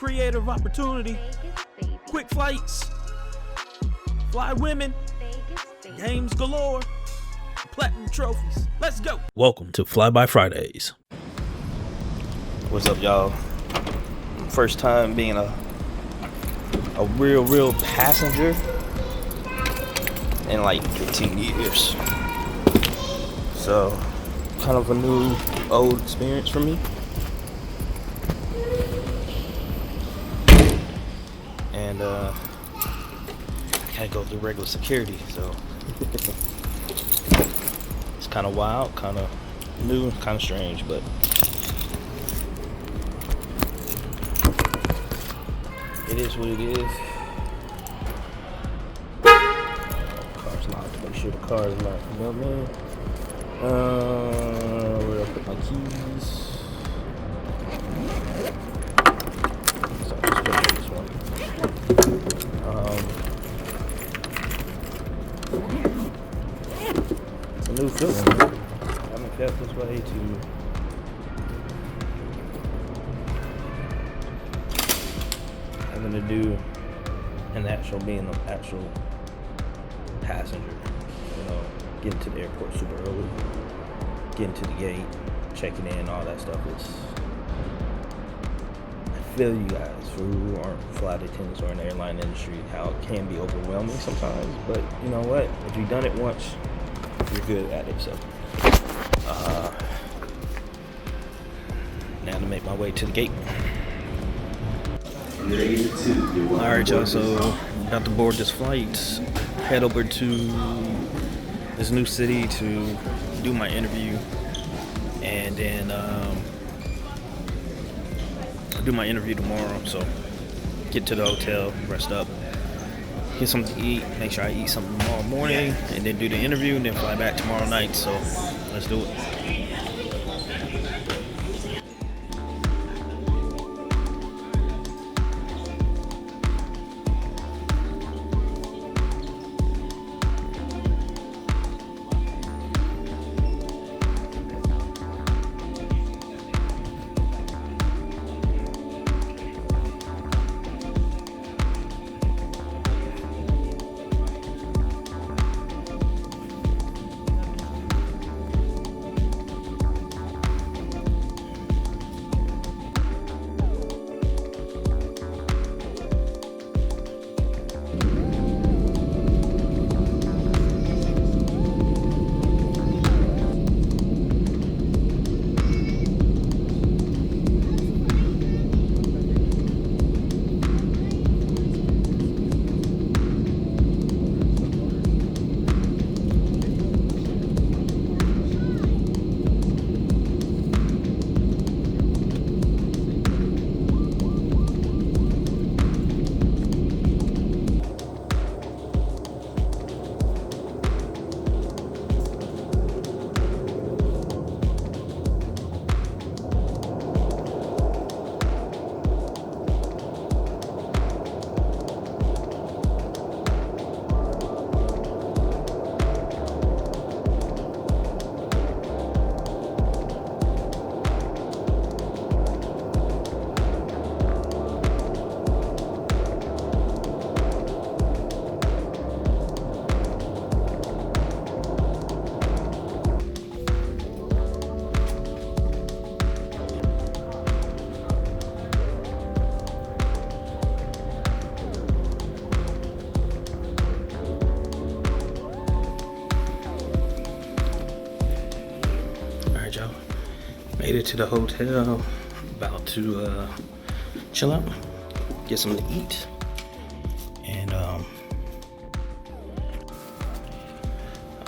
creative opportunity, quick flights, fly women, games galore, platinum trophies. Let's go. Welcome to Fly By Fridays. What's up, y'all? First time being a real passenger in like 15 years. So, kind of a new, old experience for me. And I gotta go through regular security, so it's kind of wild, kind of new, kind of strange, but it is what it is. Car's locked. Make sure the car is locked. You know what I mean? Where do I put my keys? So I'll just put this one. It's a new feeling. I haven't kept this way to do an actual being an actual passenger, you know, getting to the airport super early, getting to the gate, checking in, all that stuff. I feel you guys who aren't flight attendants or in the airline industry, how it can be overwhelming sometimes, but you know what, if you've done it once, you're good at it. So now to make my way to the gate. Alright, y'all, so about to board this flight, head over to this new city to do my interview, and then do my interview tomorrow. So get to the hotel, rest up, get something to eat, make sure I eat something tomorrow morning, and then do the interview, and then fly back tomorrow night. So let's do it. Made it to the hotel, about to chill out, get something to eat, and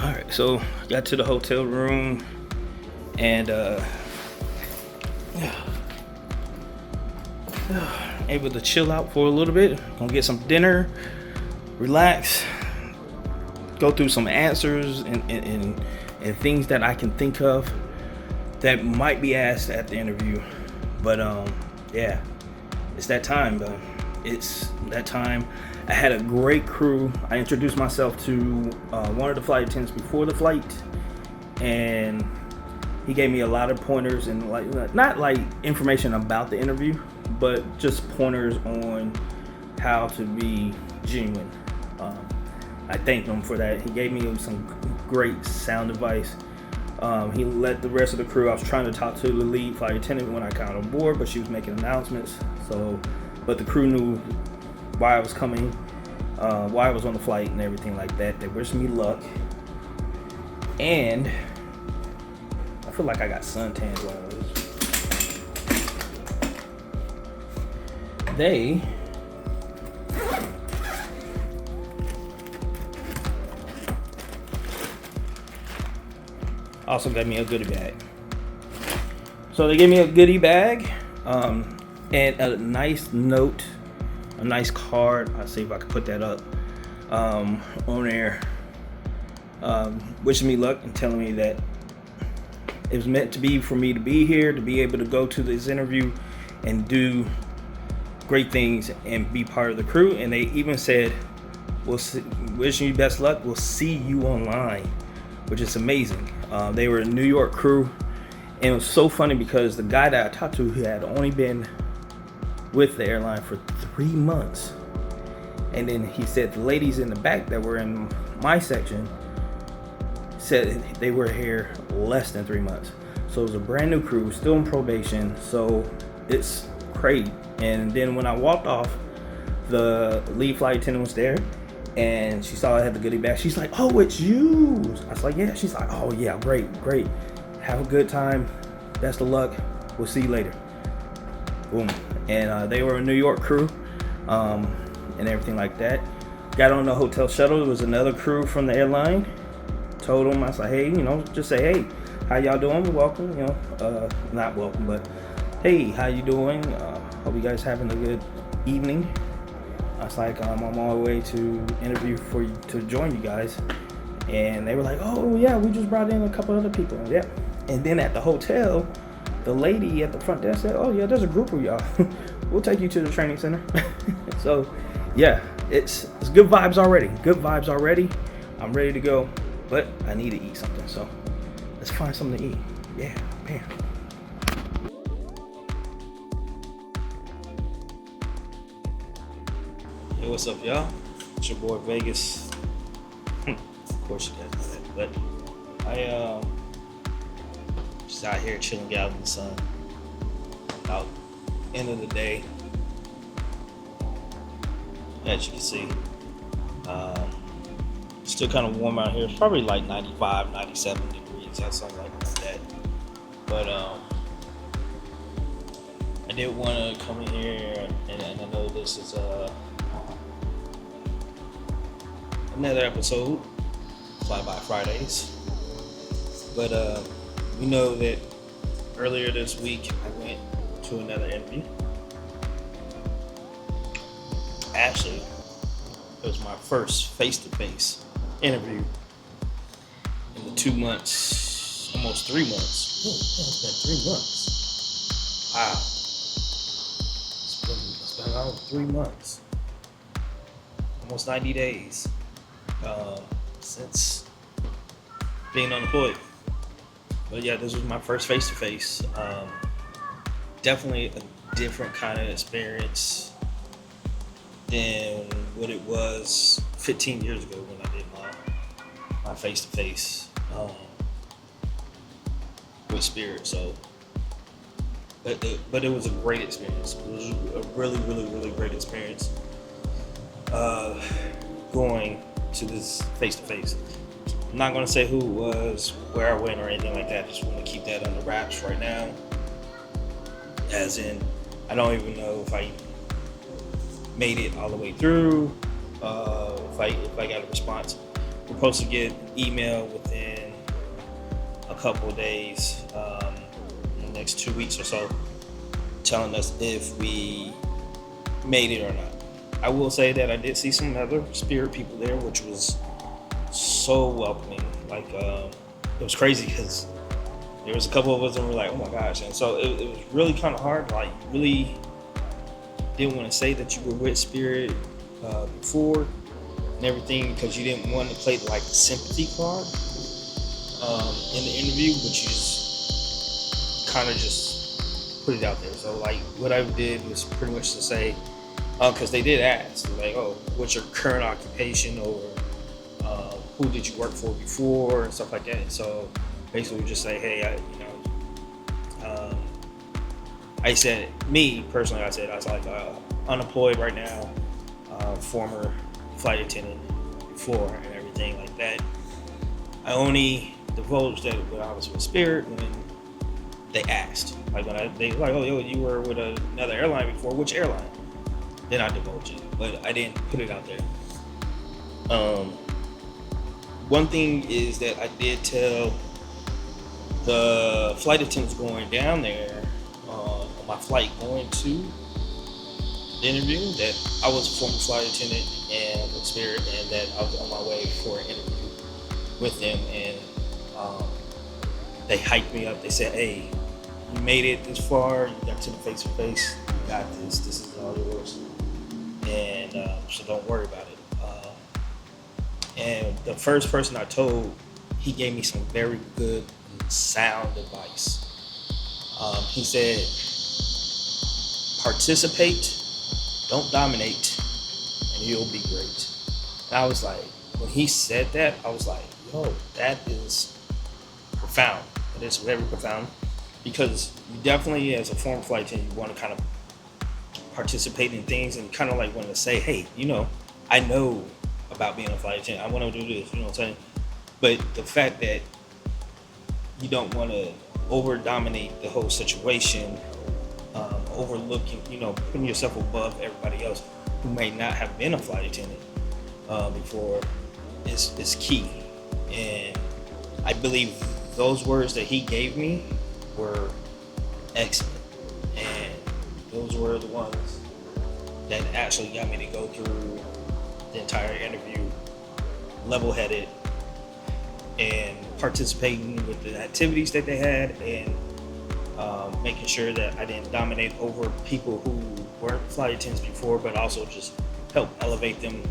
alright, so got to the hotel room, and able to chill out for a little bit, gonna get some dinner, relax, go through some answers and things that I can think of that might be asked at the interview. But yeah, it's that time, but it's that time. I had a great crew. I introduced myself to one of the flight attendants before the flight, and he gave me a lot of pointers and like not like information about the interview, but just pointers on how to be genuine. I thanked him for that. He gave me some great sound advice. He let the rest of the crew. I was trying to talk to the lead flight attendant when I got on board, but she was making announcements. But the crew knew why I was coming, why I was on the flight, and everything like that. They wished me luck, and I feel like I got suntans while I was. They also got me a goodie bag. So they gave me a goodie bag and a nice note, a nice card. I'll see if I can put that up on there. Wishing me luck and telling me that it was meant to be for me to be here, to be able to go to this interview and do great things and be part of the crew. And they even said, "We'll see, wishing you best luck. We'll see you online," which is amazing. They were a New York crew, and it was so funny because the guy that I talked to, who had only been with the airline for 3 months, and then he said the ladies in the back that were in my section said they were here less than 3 months. So it was a brand new crew, still in probation. So it's great. And then when I walked off, the lead flight attendant was there, and she saw I had the goodie bag. She's like, "Oh, it's you." I was like, "Yeah." She's like, "Oh yeah, great. Have a good time. Best of luck. We'll see you later." Boom. And they were a New York crew, and everything like that. Got on the hotel shuttle. There was another crew from the airline. Told them, I was like, "Hey, just say, hey, how y'all doing? Welcome. Not welcome, but hey, how you doing? Hope you guys having a good evening." I was like, I'm on my way to interview for you to join you guys. And they were like, "Oh yeah, we just brought in a couple other people." Yeah. And then at the hotel, the lady at the front desk said, "Oh yeah, there's a group of y'all. We'll take you to the training center." So yeah, it's good vibes already. I'm ready to go, but I need to eat something. So let's find something to eat. Yeah, man. Hey, what's up, y'all? It's your boy Vegaz. Of course you guys know that, but I just out here chilling out in the sun. About end of the day, as you can see, still kind of warm out here. It's probably like 95, 97 degrees or something like that. But I did want to come in here, and I know this is another episode, Fly By Fridays. But we know that earlier this week I went to another interview. Actually, it was my first face-to-face interview in the 2 months, almost 3 months. Oh, it's been 3 months. Wow. It's been about 3 months. Almost 90 days. Since being unemployed. But yeah, this was my first face-to-face. Definitely a different kind of experience than what it was 15 years ago when I did my face-to-face with Spirit. So, but it was a great experience. It was a really, really, really great experience going to this face-to-face. I'm not going to say who it was, where I went, or anything like that. Just want to keep that under wraps right now. As in, I don't even know if I made it all the way through, if I got a response. We're supposed to get email within a couple of days, in the next 2 weeks or so, telling us if we made it or not. I will say that I did see some other Spirit people there, which was so welcoming. Like, it was crazy because there was a couple of us and we're like, "Oh my gosh." And so it was really kind of hard. Like, really didn't want to say that you were with Spirit before and everything, because you didn't want to play like the sympathy card in the interview, but you just kind of just put it out there. So like what I did was pretty much to say, because they did ask, like, oh, what's your current occupation, or who did you work for before, and stuff like that. So basically just say, hey, I said, me personally, I was like unemployed right now, former flight attendant before, and everything like that. I only divulged that when I was with Spirit when they asked, like they like, oh, yo, you were with another airline before, which airline? Then I divulged it, but I didn't put it out there. One thing is that I did tell the flight attendants going down there on my flight going to the interview that I was a former flight attendant and with Spirit, and that I was on my way for an interview with them, and they hyped me up. They said, hey, you made it this far, you got to the face-to-face, you got this is all yours, and so don't worry about it. And the first person I told, he gave me some very good sound advice. He said, participate, don't dominate, and you'll be great. And I was like, when he said that, I was like, yo, that is profound. It is very profound, because you definitely, as a former flight attendant, you want to kind of participate in things and kind of like want to say, hey, I know about being a flight attendant. I want to do this, you know what I'm saying? But the fact that you don't want to over-dominate the whole situation, overlooking, putting yourself above everybody else who may not have been a flight attendant before is key. And I believe those words that he gave me were excellent. And those were the ones that actually got me to go through the entire interview level-headed and participating with the activities that they had, and making sure that I didn't dominate over people who weren't flight attendants before, but also just help elevate them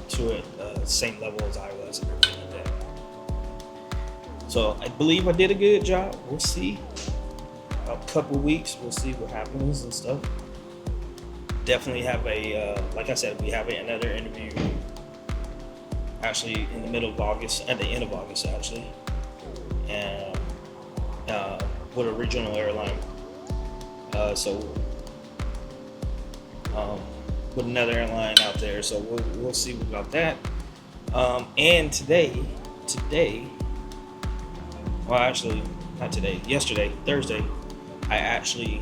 to a same level as I was and everything like that. So I believe I did a good job. We'll see. A couple of weeks, we'll see what happens and stuff. Definitely have like I said, we have another interview actually in the middle of August, at the end of August actually, and with a regional airline. With another airline out there, so we'll see about that. And today, well, actually not today, yesterday, Thursday, I actually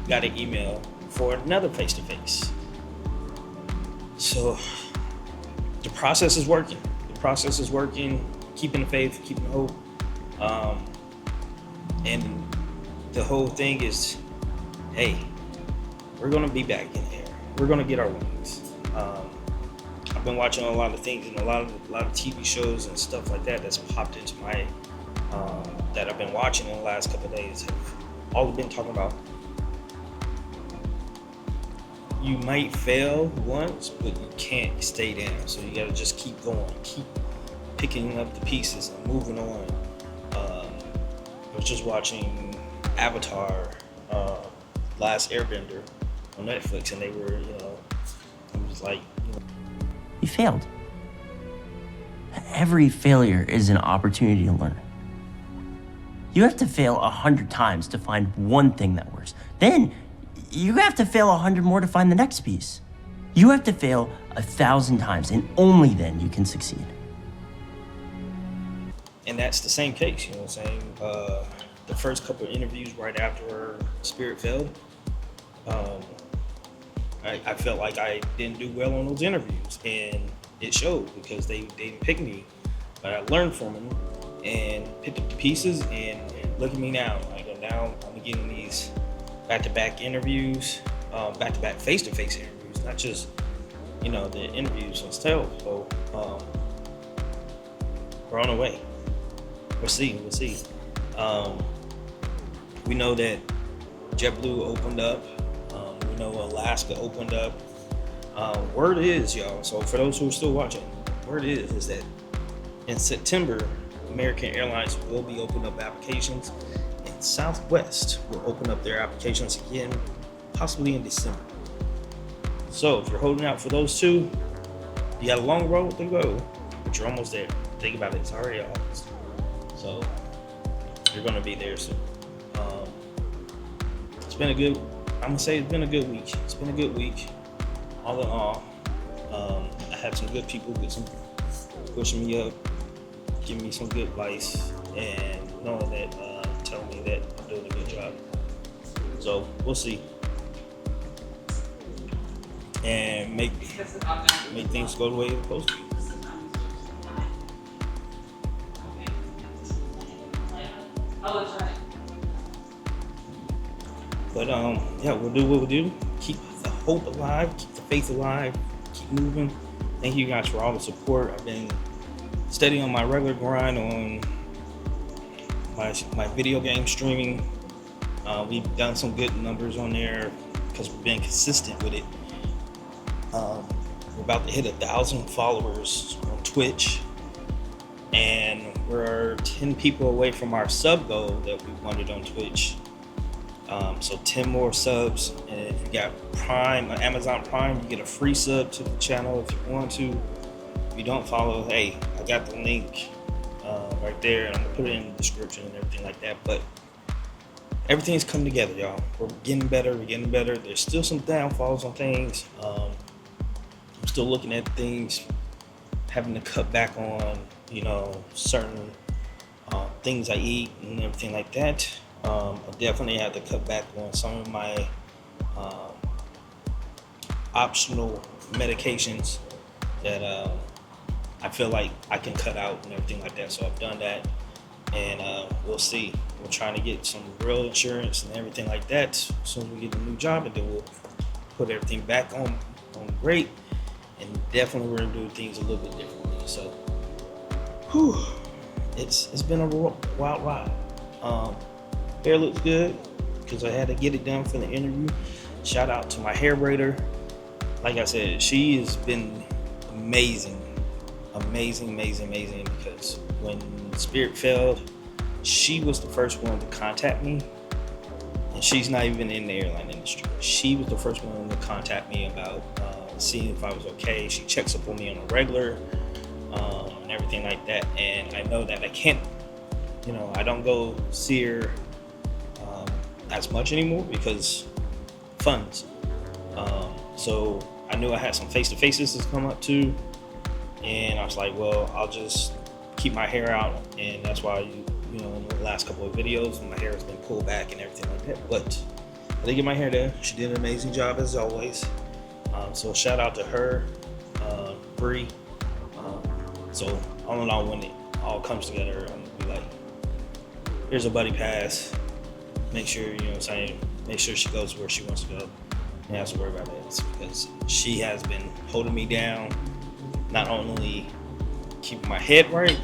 got an email for another face-to-face. So the process is working. Keeping the faith, keeping the hope. And the whole thing is, hey, we're gonna be back in there. We're gonna get our wings. I've been watching a lot of things and a lot of TV shows and stuff like that that's popped into my that I've been watching in the last couple of days have all been talking about, you might fail once, but you can't stay down. So you gotta just keep going, keep picking up the pieces and moving on. I was just watching Avatar, Last Airbender on Netflix, and they were, it was like, You failed. Every failure is an opportunity to learn. You have to fail 100 times to find one thing that works. Then you have to fail 100 more to find the next piece. You have to fail 1,000 times, and only then you can succeed. And that's the same case, you know what I'm saying? The first couple of interviews right after Spirit failed, I felt like I didn't do well on those interviews, and it showed because they didn't pick me, but I learned from them and picked up the pieces, and look at me now. Now I'm getting these back-to-back interviews, back-to-back face-to-face interviews, not just, the interviews themselves. So we're on our way. We'll see. We know that JetBlue opened up. We know Alaska opened up. Word is, y'all, so for those who are still watching, word is that in September, American Airlines will be opening up applications, and Southwest will open up their applications again, possibly in December. So if you're holding out for those two, you got a long road to go, but you're almost there. Think about it, it's already August. So you're gonna be there soon. It's been a good week. It's been a good week, all in all. I had some good people pushing me up, giving me some good advice, and knowing that, telling me that I'm doing a good job. So we'll see. And make things go the way it's supposed to be. But yeah, we'll do what we do. Keep the hope alive, keep the faith alive, keep moving. Thank you guys for all the support. I've been steady on my regular grind on my video game streaming. We've done some good numbers on there because we've been consistent with it. We're about to hit 1,000 followers on Twitch, and we're 10 people away from our sub goal that we wanted on Twitch. So 10 more subs, and if you got Prime, Amazon Prime, you get a free sub to the channel if you want to. If you don't follow, hey, I got the link right there, and I'm gonna put it in the description and everything like that. But everything's come together, y'all. We're getting better. There's still some downfalls on things. I'm still looking at things, having to cut back on, certain things I eat and everything like that. I definitely have to cut back on some of my optional medications that I feel like I can cut out and everything like that. So I've done that, and we'll see. We're trying to get some real insurance and everything like that as soon as we get a new job, and then we'll put everything back on great. And definitely we're gonna do things a little bit differently. So, it's been a wild ride. Hair looks good because I had to get it done for the interview. Shout out to my hair braider. Like I said, she has been amazing, because when Spirit failed, she was the first one to contact me, and she's not even in the airline industry. She was the first one to contact me about seeing if I was okay. She checks up on me on a regular and everything like that, and I know that I can't, I don't go see her as much anymore because funds. So I knew I had some face-to-faces to come up to, and I was like, well, I'll just keep my hair out, and that's why in the last couple of videos my hair has been pulled back and everything like that. But I did get my hair done. She did an amazing job as always. So shout out to her, Bree. So all in all, when it all comes together, I'm gonna be like, here's a buddy pass. Make sure, make sure she goes where she wants to go. And have to worry about that, because she has been holding me down, not only keeping my head right,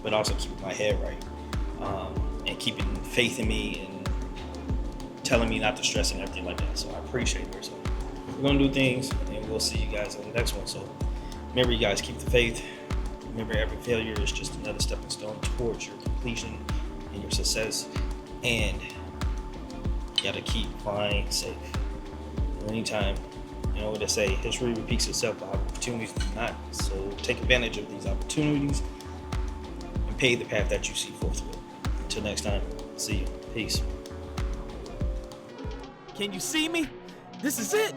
but also keeping my head right, and keeping faith in me and telling me not to stress and everything like that. So I appreciate her. So we're gonna do things, and we'll see you guys on the next one. So remember, you guys, keep the faith. Remember, every failure is just another stepping stone towards your completion and your success. And you gotta keep flying safe. Anytime, you know what they say, history repeats itself, but opportunities do not. So take advantage of these opportunities and pave the path that you see forthwith. Until next time, see you. Peace. Can you see me? This is it.